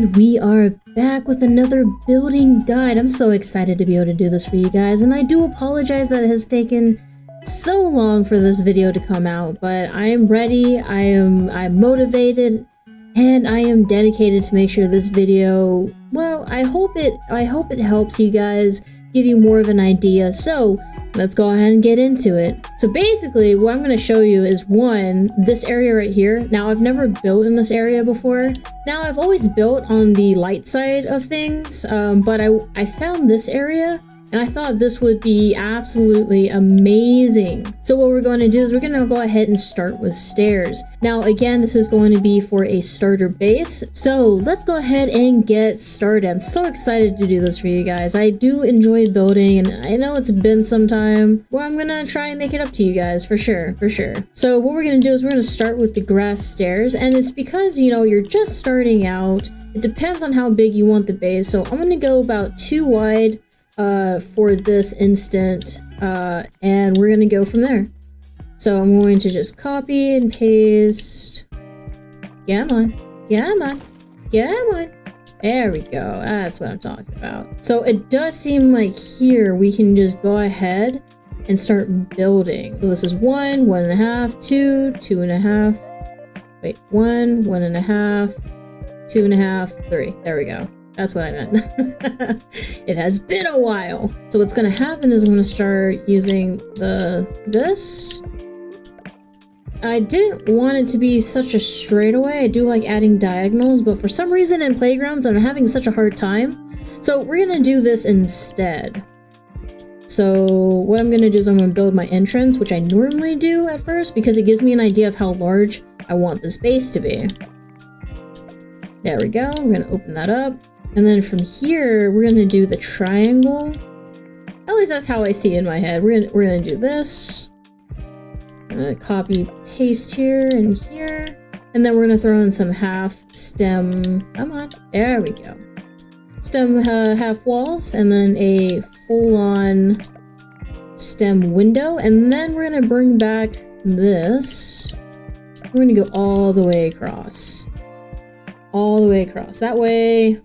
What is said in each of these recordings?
And we are back with another building guide. I'm so excited to be able to do this for you guys, and I do apologize that it has taken so long for this video to come out, but I am ready, I'm motivated, and I am dedicated to make sure this video, well, I hope it helps you guys, give you more of an idea. So let's go ahead and get into it. So basically what I'm going to show you is this area right here. Now I've never built in this area before. Now I've always built on the light side of things, but I found this area and I thought this would be absolutely amazing. So what we're going to do is we're going to go ahead and start with stairs. Now again, this is going to be for a starter base. So let's go ahead and get started. I'm so excited to do this for you guys. I do enjoy building, and I know it's been some time. Well, I'm going to try and make it up to you guys for sure. So what we're going to do is we're going to start with the grass stairs, and it's because, you know, you're just starting out. It depends on how big you want the base. So I'm going to go about 2 wide for this instant, and we're gonna go from there. So I'm going to just copy and paste. Come on. There we go. That's what I'm talking about. So it does seem like here we can just go ahead and start building. So this is 1, 1.5, 2, 2.5. Wait, 1, 1.5, 2.5, 3. There we go. That's what I meant. It has been a while. So what's gonna happen is I'm gonna start using this. I didn't want it to be such a straightaway. I do like adding diagonals, but for some reason in playgrounds I'm having such a hard time. So we're gonna do this instead. So what I'm gonna do is I'm gonna build my entrance, which I normally do at first because it gives me an idea of how large I want this base to be. There we go. We're gonna open that up. And then from here, we're gonna do the triangle. At least that's how I see it in my head. We're gonna do this. I'm gonna copy, paste here and here. And then we're gonna throw in some half stem. Come on, there we go. Stem half walls, and then a full-on stem window. And then we're gonna bring back this. We're gonna go all the way across. All the way across. That way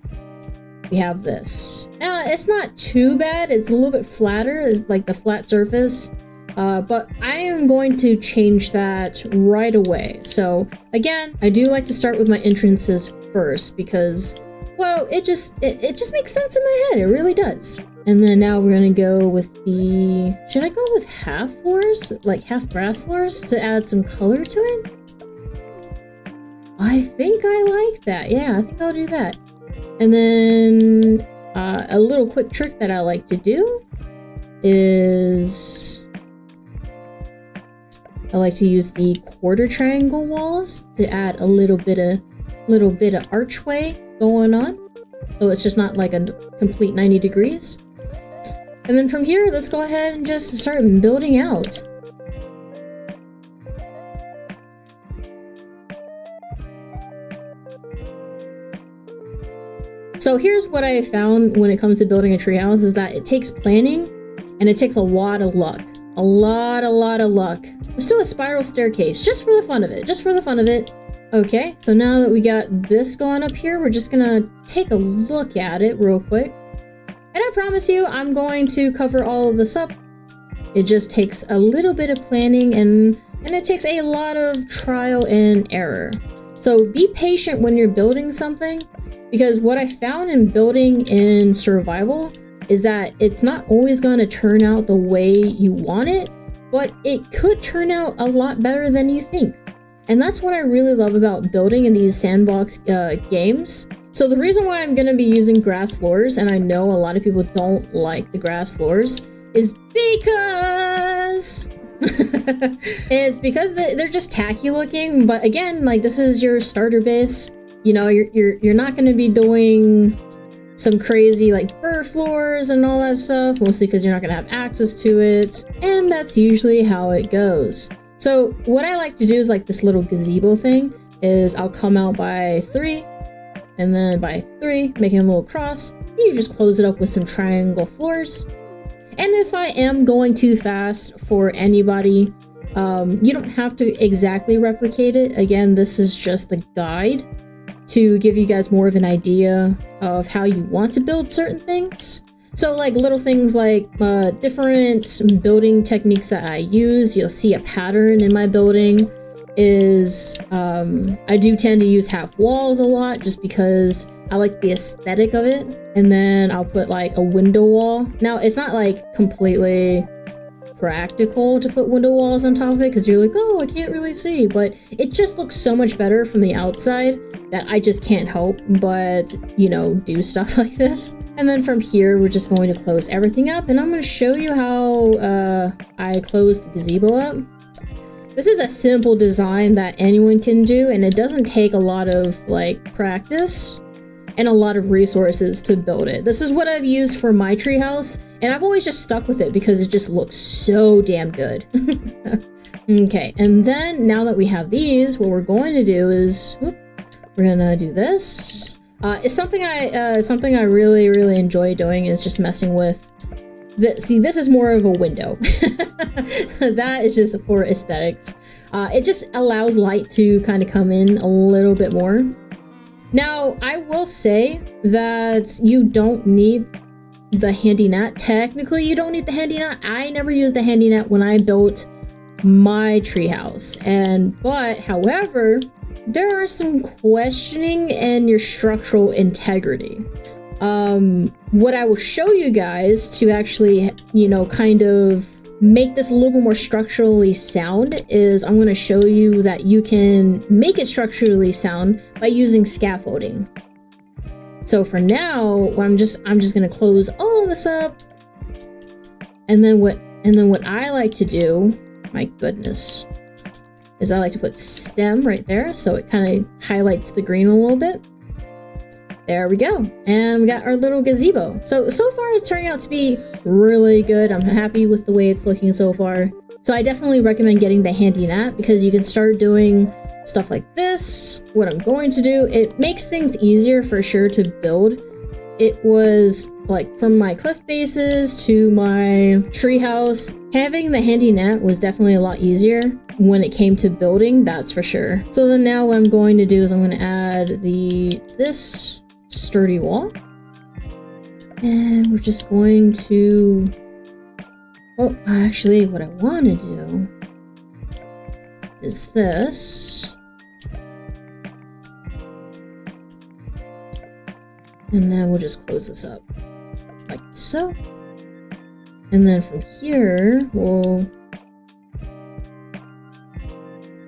we have this. Now it's not too bad. It's a little bit flatter. It's like the flat surface. But I am going to change that right away. So again, I do like to start with my entrances first because, well, it just makes sense in my head. It really does. And then now we're gonna go with should I go with half floors? Like half grass floors to add some color to it? I think I like that. Yeah, I think I'll do that. And then a little quick trick that I like to do is I like to use the quarter triangle walls to add a little bit of archway going on. So it's just not like a complete 90 degrees. And then from here, let's go ahead and just start building out. So here's what I found when it comes to building a treehouse is that it takes planning and it takes a lot of luck. A lot of luck. Let's do a spiral staircase just for the fun of it. Okay, so now that we got this going up here, we're just gonna take a look at it real quick. And I promise you, I'm going to cover all of this up. It just takes a little bit of planning and it takes a lot of trial and error. So be patient when you're building something. Because what I found in building in survival is that it's not always going to turn out the way you want it, but it could turn out a lot better than you think. And that's what I really love about building in these sandbox games. So the reason why I'm going to be using grass floors, and I know a lot of people don't like the grass floors, is because it's because they're just tacky looking. But again, like, this is your starter base. You know, you're not going to be doing some crazy like burr floors and all that stuff, mostly because you're not going to have access to it, and that's usually how it goes. So what I like to do is like this little gazebo thing is I'll come out by 3, and then by 3, making a little cross. You just close it up with some triangle floors. And if I am going too fast for anybody, you don't have to exactly replicate it. Again, this is just the guide. to give you guys more of an idea of how you want to build certain things. So like little things like different building techniques that I use. You'll see a pattern in my building is I do tend to use half walls a lot just because I like the aesthetic of it. And then I'll put like a window wall. Now it's not like completely practical to put window walls on top of it because you're like, oh, I can't really see, but it just looks so much better from the outside that I just can't help but, you know, do stuff like this. And then from here, we're just going to close everything up, and I'm going to show you how I close the gazebo up. This is a simple design that anyone can do, and it doesn't take a lot of like practice and a lot of resources to build it. This is what I've used for my treehouse, and I've always just stuck with it because it just looks so damn good. Okay, and then now that we have these, what we're going to do is, we're gonna do this. It's something I really enjoy doing is just messing with. See, this is more of a window. That is just for aesthetics. It just allows light to kind of come in a little bit more. Now, I will say that you don't need the handy net. Technically, you don't need the handy net. I never used the handy net when I built my treehouse. But however, there are some questioning in your structural integrity. What I will show you guys to actually, you know, kind of make this a little bit more structurally sound is I'm going to show you that you can make it structurally sound by using scaffolding. So for now, I'm just going to close all of this up. And then what I like to do, my goodness, is I like to put stem right there so it kind of highlights the green a little bit. There we go. And we got our little gazebo. So far it's turning out to be really good. I'm happy with the way it's looking so far. So I definitely recommend getting the handy net because you can start doing stuff like this. What I'm going to do, it makes things easier for sure to build. It was like from my cliff bases to my treehouse, having the handy net was definitely a lot easier when it came to building, that's for sure. So then now what I'm going to do is I'm going to add this sturdy wall, and we're just going to, well, actually what I want to do is this, and then we'll just close this up like so, and then from here we'll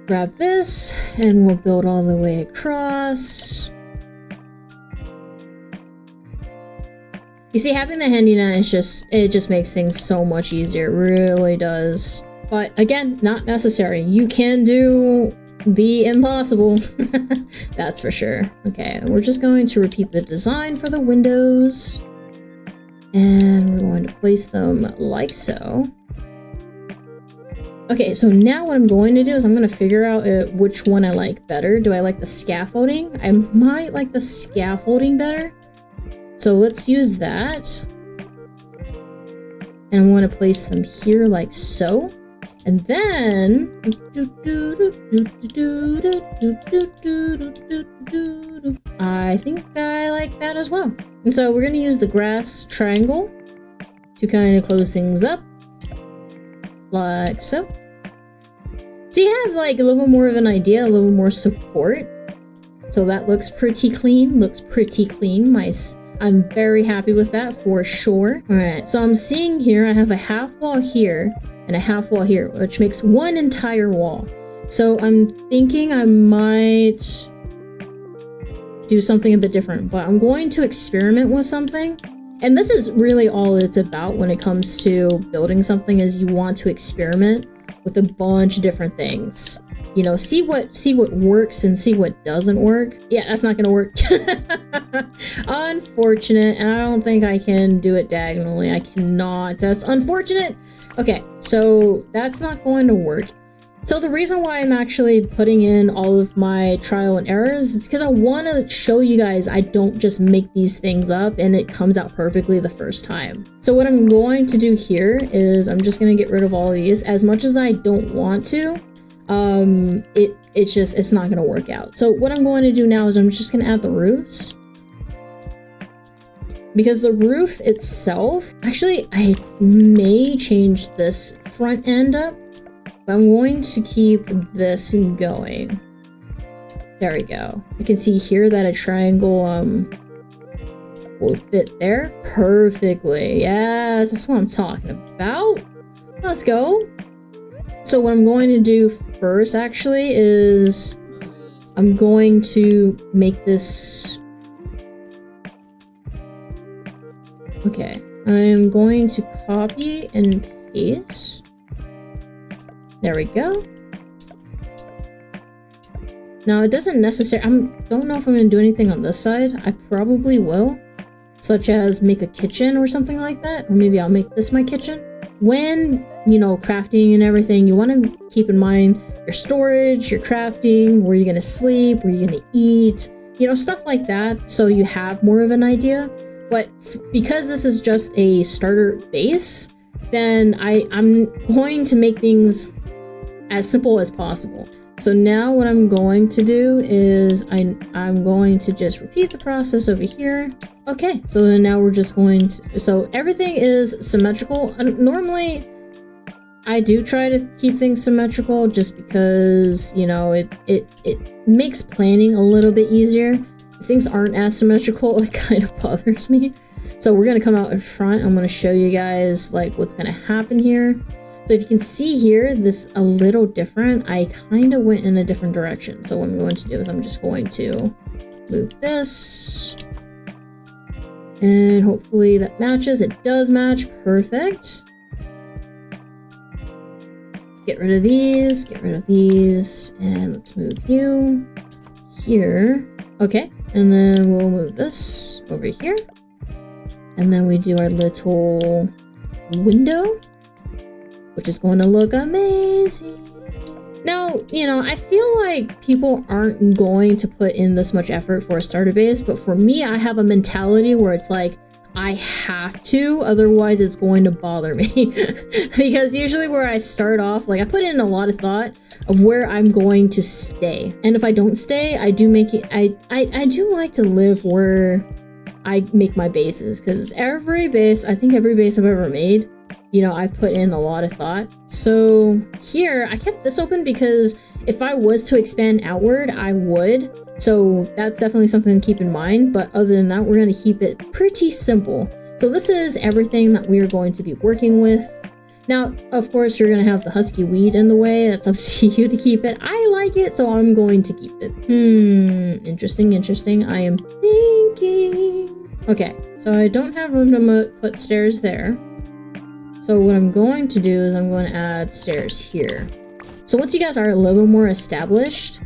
grab this and we'll build all the way across. You see, having the handy net is it just makes things so much easier. It really does. But again, not necessary. You can do the impossible. That's for sure. Okay, we're just going to repeat the design for the windows. And we're going to place them like so. Okay, so now what I'm going to do is I'm going to figure out which one I like better. Do I like the scaffolding? I might like the scaffolding better. So let's use that. And I want to place them here like so. And then I think I like that as well. And so we're going to use the grass triangle to kind of close things up like so. So you have like a little more of an idea, a little more support. So that looks pretty clean, I'm very happy with that for sure. All right, so I'm seeing here, I have a half wall here and a half wall here, which makes one entire wall. So I'm thinking I might do something a bit different, but I'm going to experiment with something. And this is really all it's about when it comes to building something, is you want to experiment with a bunch of different things. You know, see what works and see what doesn't work. Yeah, that's not gonna work. Unfortunate, and I don't think I can do it diagonally. I cannot. That's unfortunate. Okay, so that's not going to work. So the reason why I'm actually putting in all of my trial and errors is because I want to show you guys I don't just make these things up and it comes out perfectly the first time. So what I'm going to do here is I'm just going to get rid of all these. As much as I don't want to, it's not gonna work out. So what I'm going to do now is I'm just gonna add the roofs. Because the roof itself, actually I may change this front end up, but I'm going to keep this going. There we go. You can see here that a triangle will fit there perfectly. Yes, that's what I'm talking about. Let's go. So what I'm going to do first actually is I'm going to make this. Okay, I'm going to copy and paste. There we go. Now it doesn't necessarily, don't know if I'm gonna do anything on this side. I probably will, such as make a kitchen or something like that. Or maybe I'll make this my kitchen. When, you know, crafting and everything, you want to keep in mind your storage, your crafting, where you're gonna sleep, where you're gonna eat, you know, stuff like that. So you have more of an idea. But because this is just a starter base, then I'm going to make things as simple as possible. So now what I'm going to do is I'm going to just repeat the process over here. Okay, so then now we're just going to, so everything is symmetrical. Normally I do try to keep things symmetrical just because, you know, it makes planning a little bit easier. If things aren't as symmetrical, it kind of bothers me. So we're gonna come out in front. I'm gonna show you guys like what's gonna happen here. So if you can see here, this a little different. I kind of went in a different direction. So what I'm going to do is I'm just going to move this. And hopefully that matches. It does match. Perfect. Get rid of these, get rid of these, and let's move you here. Okay, and then we'll move this over here. And then we do our little window, which is going to look amazing. Now, you know, I feel like people aren't going to put in this much effort for a starter base, but for me, I have a mentality where it's like, I have to, otherwise it's going to bother me. Because usually where I start off, like I put in a lot of thought of where I'm going to stay. And if I don't stay, I do make it, I do like to live where I make my bases, because every base, I think every base I've ever made, you know, I've put in a lot of thought. So here, I kept this open because if I was to expand outward, I would. So that's definitely something to keep in mind. But other than that, we're going to keep it pretty simple. So this is everything that we are going to be working with. Now, of course, you're going to have the husky weed in the way. That's up to you to keep it. I like it, so I'm going to keep it. Interesting, interesting. I am thinking. Okay, so I don't have room to put stairs there. So what I'm going to do is I'm going to add stairs here. So once you guys are a little more established,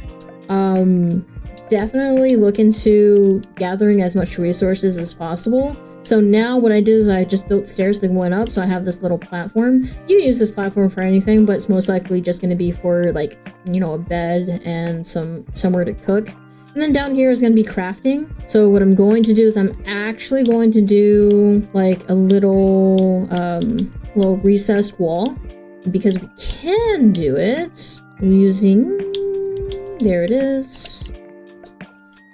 definitely look into gathering as much resources as possible. So now what I did is I just built stairs that went up, so I have this little platform. You can use this platform for anything, but it's most likely just going to be for, like, you know, a bed and somewhere to cook. And then down here is going to be crafting. So what I'm going to do is I'm actually going to do like a little recessed wall, because we can do it using, there it is.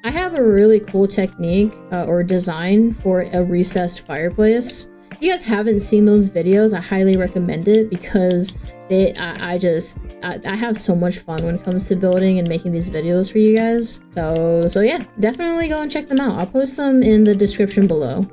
I have a really cool technique or design for a recessed fireplace. If you guys haven't seen those videos, I highly recommend it, because I have so much fun when it comes to building and making these videos for you guys. So yeah, definitely go and check them out. I'll post them in the description below.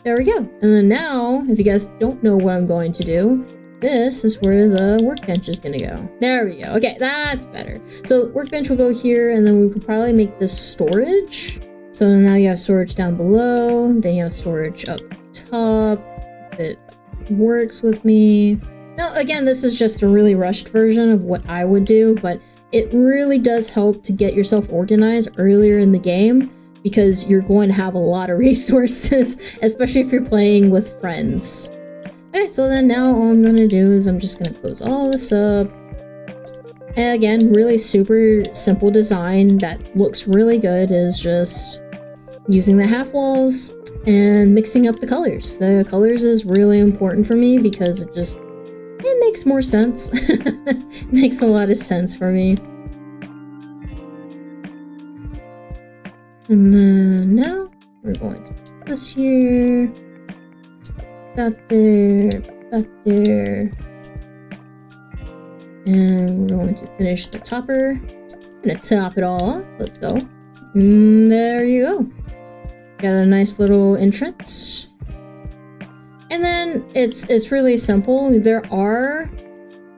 There we go. And then now, if you guys don't know what I'm going to do, this is where the workbench is gonna go. There we go. Okay, that's better. So workbench will go here, and then we could probably make this storage. So now you have storage down below, then you have storage up top. It works with me. Now, again, this is just a really rushed version of what I would do, but it really does help to get yourself organized earlier in the game, because you're going to have a lot of resources, especially if you're playing with friends. Okay, so then now all I'm going to do is I'm just going to close all this up. And again, really super simple design that looks really good is just using the half walls and mixing up the colors. The colors is really important for me because it makes more sense. Makes a lot of sense for me. And then now we're going to put this here, that there, and we're going to finish the topper. I'm gonna top it all off. Let's go. And there you go. Got a nice little entrance. And then it's really simple. There are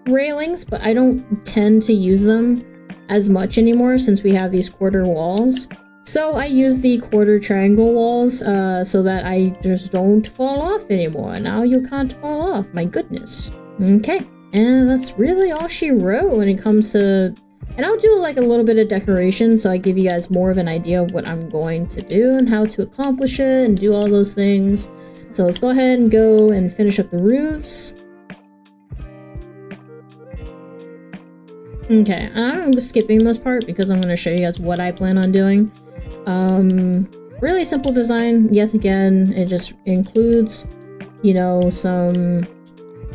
railings, but I don't tend to use them as much anymore since we have these quarter walls. So I use the quarter triangle walls so that I just don't fall off anymore. Now you can't fall off, my goodness. Okay, and that's really all she wrote when it comes to... And I'll do like a little bit of decoration so I give you guys more of an idea of what I'm going to do and how to accomplish it and do all those things. So let's go ahead and go and finish up the roofs. Okay, and I'm skipping this part because I'm going to show you guys what I plan on doing. Really simple design, yet again. It just includes, you know, some...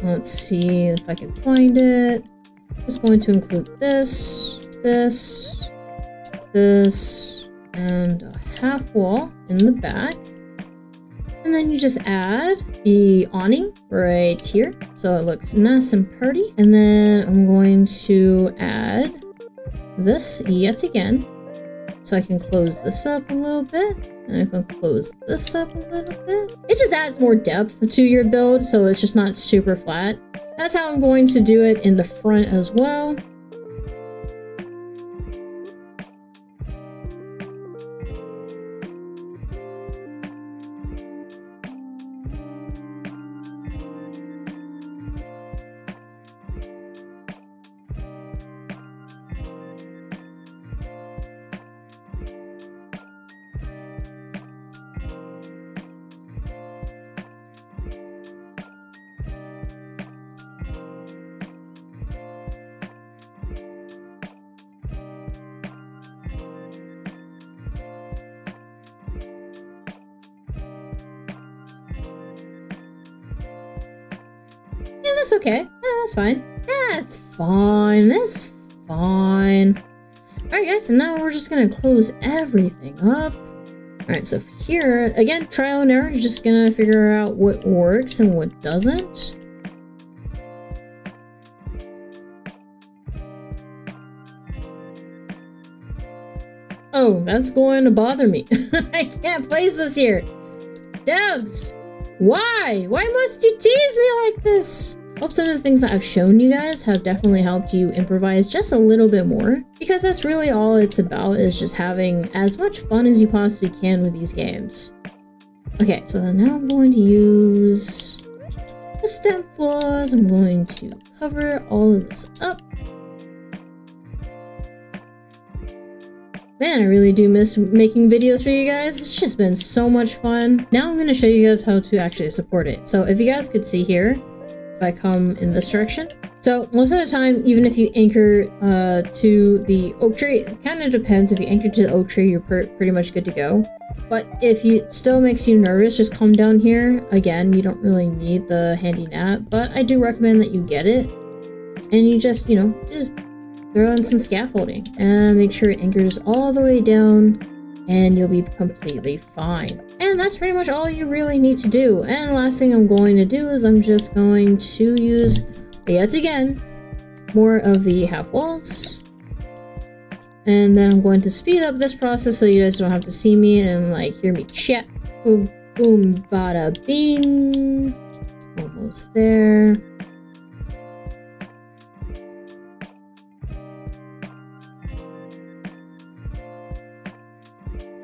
Let's see if I can find it. Just going to include this, and a half wall in the back. And then you just add the awning right here, so it looks nice and pretty. And then I'm going to add this yet again, so I can close this up a little bit. And I can close this up a little bit. It just adds more depth to your build, so it's just not super flat. That's how I'm going to do it in the front as well. That's okay. Yeah, that's fine. That's fine. That's fine. Alright guys, so now we're just gonna close everything up. Alright, so here, again, trial and error. You're just gonna figure out what works and what doesn't. Oh, that's going to bother me. I can't place this here. Devs! Why? Why must you tease me like this? Hope some of the things that I've shown you guys have definitely helped you improvise just a little bit more, because that's really all it's about, is just having as much fun as you possibly can with these games. Okay, so then now I'm going to use the stem floors. I'm going to cover all of this up. Man, I really do miss making videos for you guys. It's just been so much fun. Now I'm going to show you guys how to actually support it. So if you guys could see here, if I come in this direction. So most of the time, even if you anchor to the oak tree, it kind of depends. If you anchor to the oak tree, you're pretty much good to go. But if it still makes you nervous, just come down here. Again, you don't really need the handy net, but I do recommend that you get it. And you just, you know, just throw in some scaffolding and make sure it anchors all the way down, and you'll be completely fine. And that's pretty much all you really need to do. And the last thing I'm going to do is I'm just going to use, yet again, more of the half walls. And then I'm going to speed up this process so you guys don't have to see me and like hear me chat. Boom, boom, bada bing. Almost there.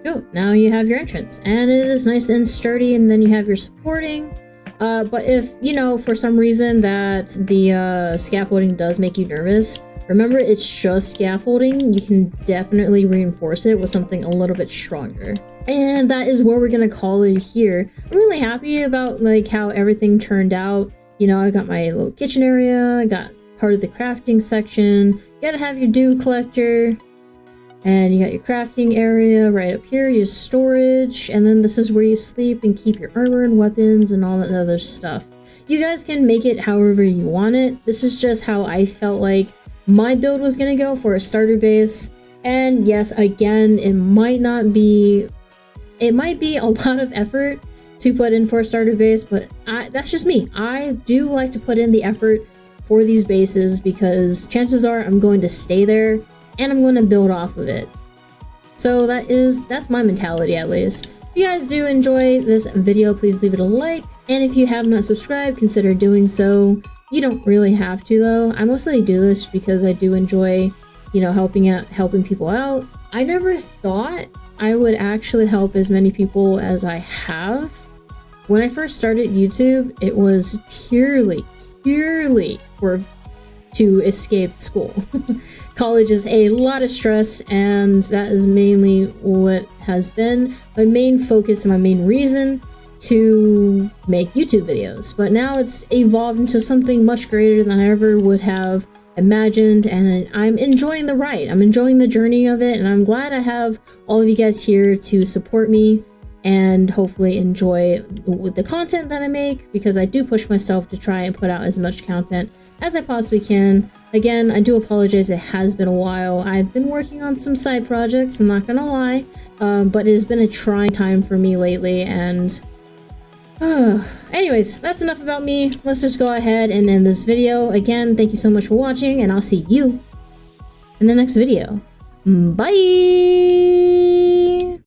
Go. Now you have your entrance, and it is nice and sturdy, and then you have your supporting. But if, you know, for some reason that the scaffolding does make you nervous, remember it's just scaffolding. You can definitely reinforce it with something a little bit stronger. And that is where we're gonna call it here. I'm really happy about like how everything turned out. You know, I got my little kitchen area, I got part of the crafting section. You gotta have your dew collector. And you got your crafting area right up here, your storage, and then this is where you sleep and keep your armor and weapons and all that other stuff. You guys can make it however you want it. This is just how I felt like my build was gonna go for a starter base. And yes, again, it might be a lot of effort to put in for a starter base, but that's just me. I do like to put in the effort for these bases because chances are I'm going to stay there and I'm going to build off of it. So that's my mentality, at least. If you guys do enjoy this video, please leave it a like. And if you have not subscribed, consider doing so. You don't really have to though. I mostly do this because I do enjoy, you know, helping people out. I never thought I would actually help as many people as I have. When I first started YouTube, it was purely to escape school. College is a lot of stress, and that is mainly what has been my main focus and my main reason to make YouTube videos. But now it's evolved into something much greater than I ever would have imagined, and I'm enjoying the ride. I'm enjoying the journey of it, and I'm glad I have all of you guys here to support me and hopefully enjoy the content that I make, because I do push myself to try and put out as much content as I possibly can. Again, I do apologize, it has been a while. I've been working on some side projects, I'm not gonna lie, but it has been a trying time for me lately, and anyways, that's enough about me. Let's just go ahead and end this video. Again, thank you so much for watching, and I'll see you in the next video. Bye!